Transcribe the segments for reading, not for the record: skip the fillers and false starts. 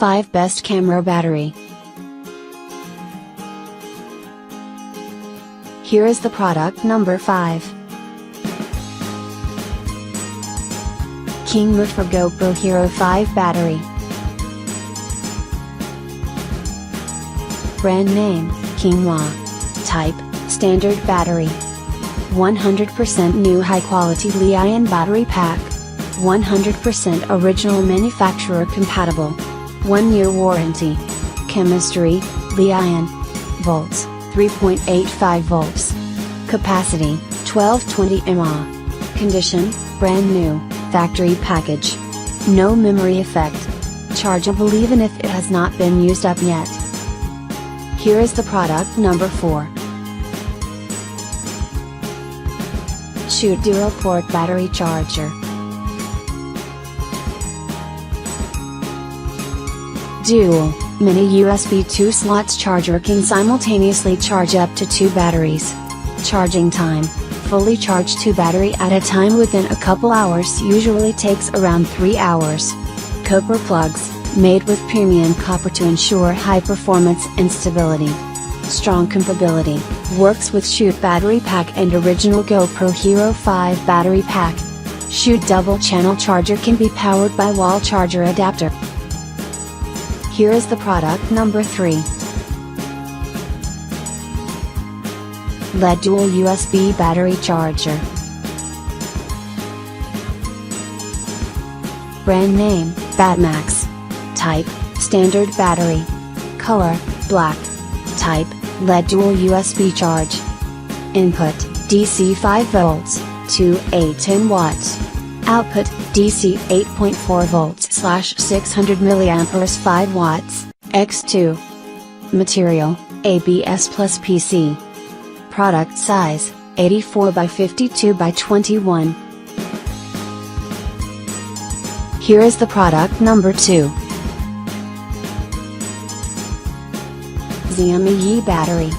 5 Best Camera Battery. Here is the product number 5. Kingma for GoPro Hero 5 Battery. Brand name, Kingma. Type, standard battery. 100% new high-quality Li-ion battery pack. 100% original manufacturer compatible. 1-year warranty. Chemistry, Li-ion. Volts, 3.85 volts. Capacity, 1220 mAh. Condition, brand new, factory package. No memory effect. Chargeable even if it has not been used up yet. Here is the product number 4. Shoot Dual Port Battery Charger. Dual, mini USB 2 slots charger can simultaneously charge up to 2 batteries. Charging time, fully charged 2 battery at a time within a couple hours usually takes around 3 hours. Copper plugs, made with premium copper to ensure high performance and stability. Strong compatibility, works with Shoot battery pack and original GoPro Hero 5 battery pack. Shoot double channel charger can be powered by wall charger adapter. Here is the product number 3. LED Dual USB Battery Charger. Brand name, Batmax. Type, standard battery. Color, black. Type, LED Dual USB Charge. Input, DC 5 volts, to A10 watts. Output, DC 8.4 volts / 600 milliamperes 5 watts, X2. Material, ABS plus PC. Product size, 84 by 52 by 21. Here is the product number 2. Xiaomi battery.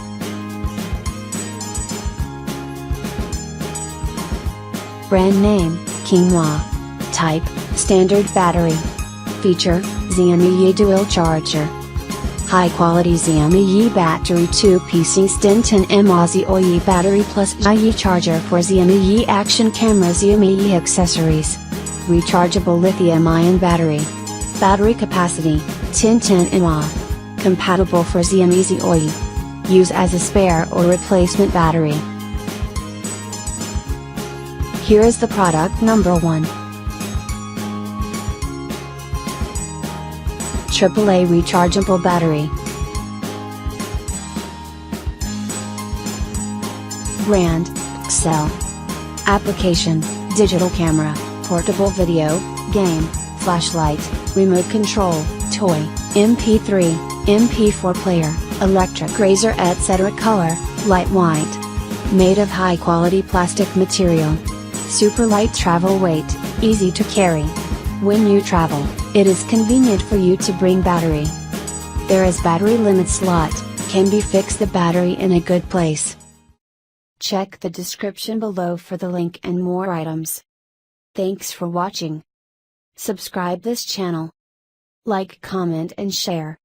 Brand name, Kingma. Type, standard battery. Feature, Xiaomi dual charger. High quality Xiaomi battery 2 PC stand 10 mAh Xiaomi battery plus Xiaomi charger for Xiaomi action camera Xiaomi accessories. Rechargeable lithium-ion battery. Battery capacity, 10 mAh. Compatible for Xiaomi. Use as a spare or replacement battery. Here is the product number 1. AAA Rechargeable Battery. Brand, Excel. Application, digital camera, portable video, game, flashlight, remote control, toy, MP3, MP4 player, electric razor etc. Color, light white. Made of high quality plastic material. Super light travel weight, easy to carry. When you travel, it is convenient for you to bring battery. There is battery limit slot, can be fixed the battery in a good place. Check the description below for the link and more items. Thanks for watching. Subscribe this channel. Like, comment and share.